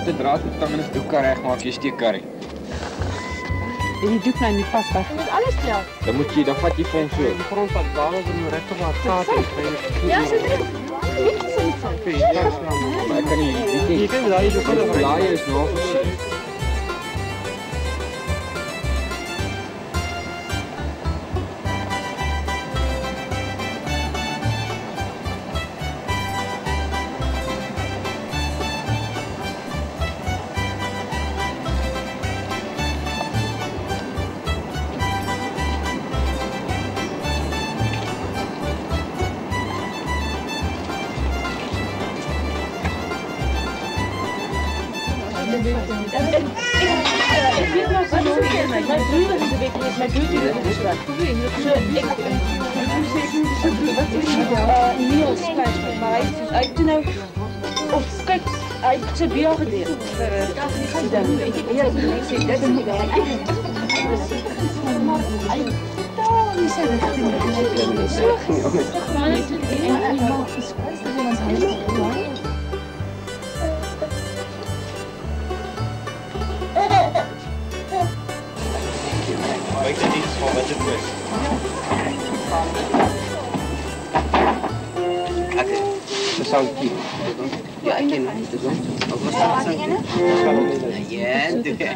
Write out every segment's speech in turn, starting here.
'n draad met tang en 'n doek kan regmaak, jy steek curry. En die doek nou nie pas by. Moet alles tel. Dan vat jy vir hom so. Die grond wat balen om recht op haar staat is. Ja, so dit. Weet jy so iets? Maar ek kan nie, Je kan daar je die blaai is nog versier. Ik weet nog wat zo is. Mijn broer is de week is mijn broer die het is wat. Zo ik Niels Spijs, maar hij toen nou of kijk hij ze bij jou gedeeld. Ik denk niet van wat het is. Oké, dat zou ik kiezen. Ja, ik ken het. Ook was dat zo? Ja, doe je.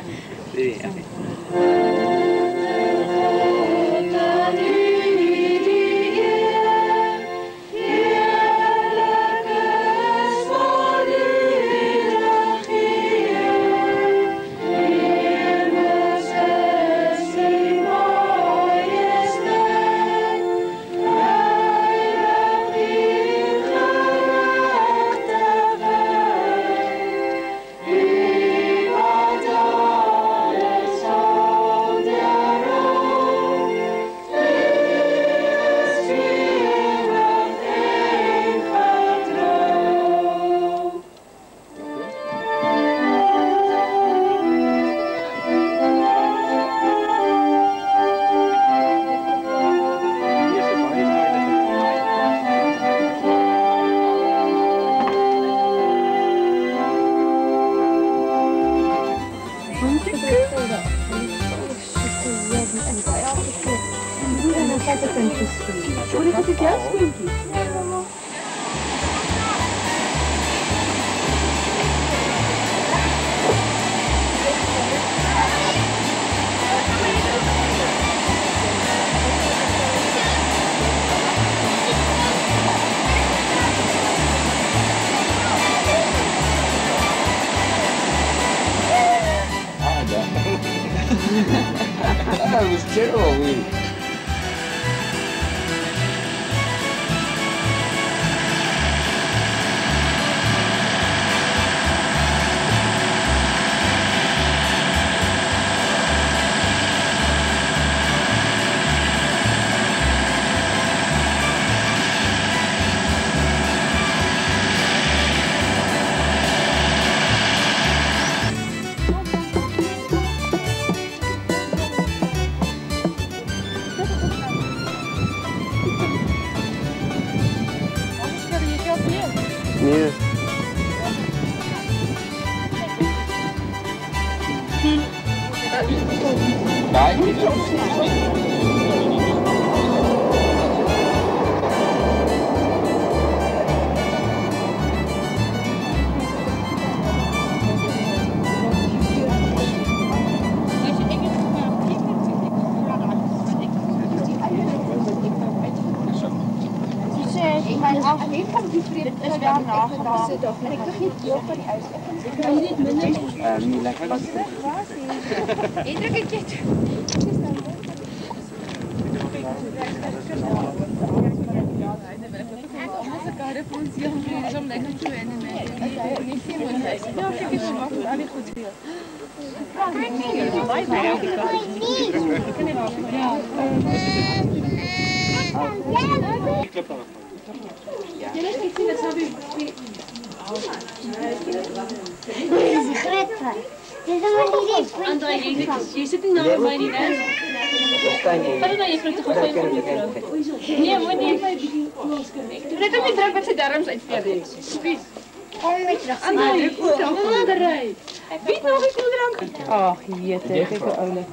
That was terrible, really. Nee. Alleen van die vrienden is daar nagedaan. En ik toch niet deel van die huis. Ik kan niet minder. Niet lekker. Ik druk een keer. André, je zit niet naar mij niet hè? Wat dan je vrucht te gooien voor die vrouw? Nee, moet niet. Let op die druk met zijn darms uitverden. Kom een beetje naar andere rij. Wie nog een koeldrank? Ach, jette, kijk hoe oulik.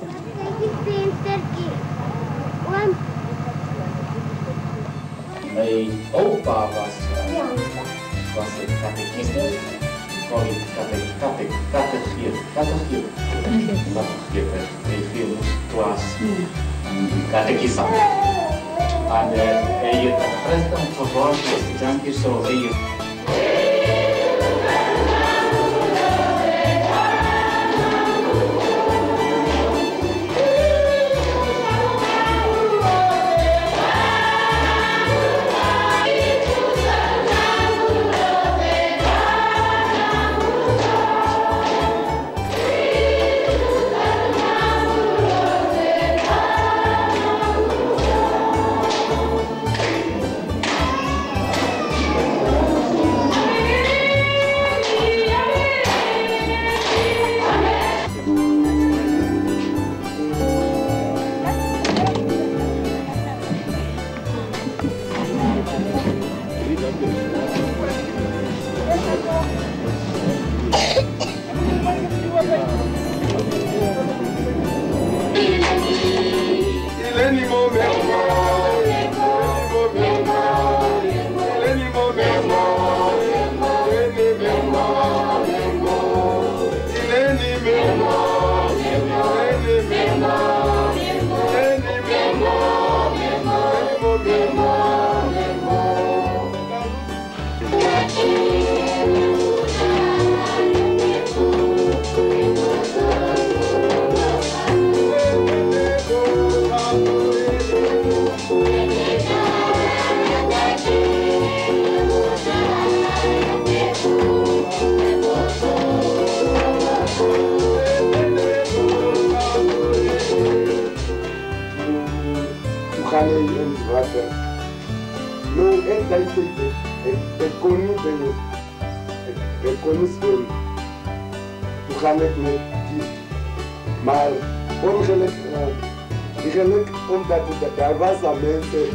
Mijn opa was een catechist. Kon ik catechist. Hij viel was catechist. En hij heeft een present verworven, dank zo heel. Maar ongeluk omdat daar was aan mensen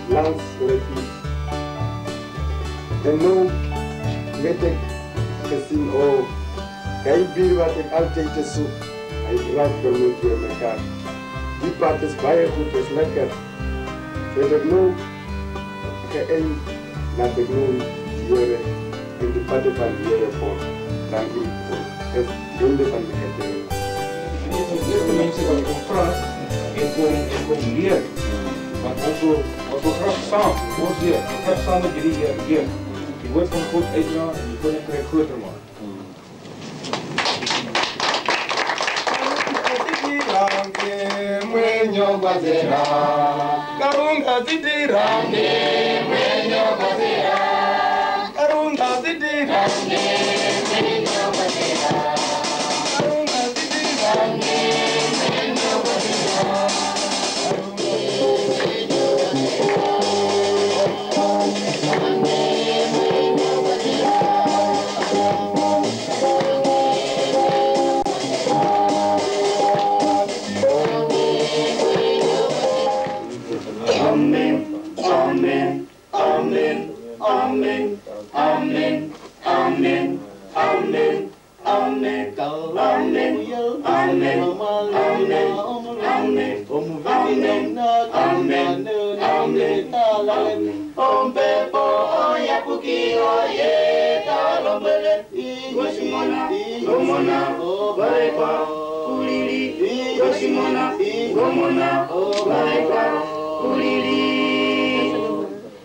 langs relatief. En nu weet ik gezien, oh, geen bier wat ik altijd zoek. Hij drank vermoed door elkaar. Die pad is bijna goed, is lekker. Weet ik nu, geënt, laat ik nu dieren in de padden van dieren voor. Dank u voor het einde van de ketting. De eerste mensen die ik praat, ik kom leren. Want als we graag samen, graag samen jullie leren. Je wordt van God uitgaan en je koninkrijk groter maken.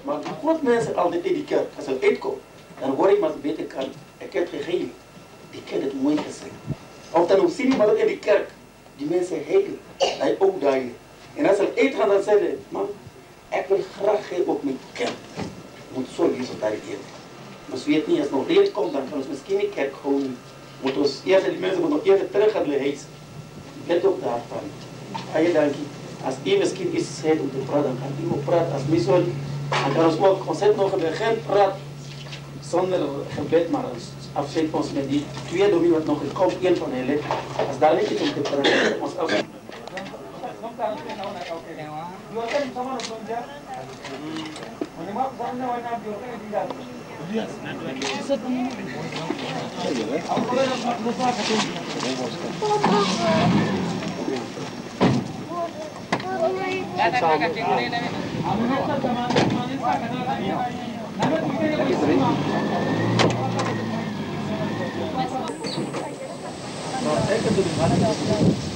Maar wat mensen altijd in die kerk, als ze uitkomen, dan word ik maar beter kan. Ik heb gegeven, die kerk het mooi gezegd. Of dan ook zie je maar in die kerk, die mensen heten, hij ook daar. En als ze uitgaan, dan zeggen man, ik wil graag geven op mijn kerk. Moet zo resultaat eten. Maar als we het niet, als nog leer komt, dan kan ons misschien niet kerk gewoon. Moet ons eerst, die mensen moeten nog eerst terug gaan huis. Let op daarvan. Ga je danken. Als u misschien iets zegt om te praten, dan gaat u ook praten. Als misschien, dan kan ons ook concert nog geen praat zonder gebed, maar afzet ons met die twee dominee wat nog komt, één van hen lid. Als daar niet om te praten, ons afzet. Saya kedua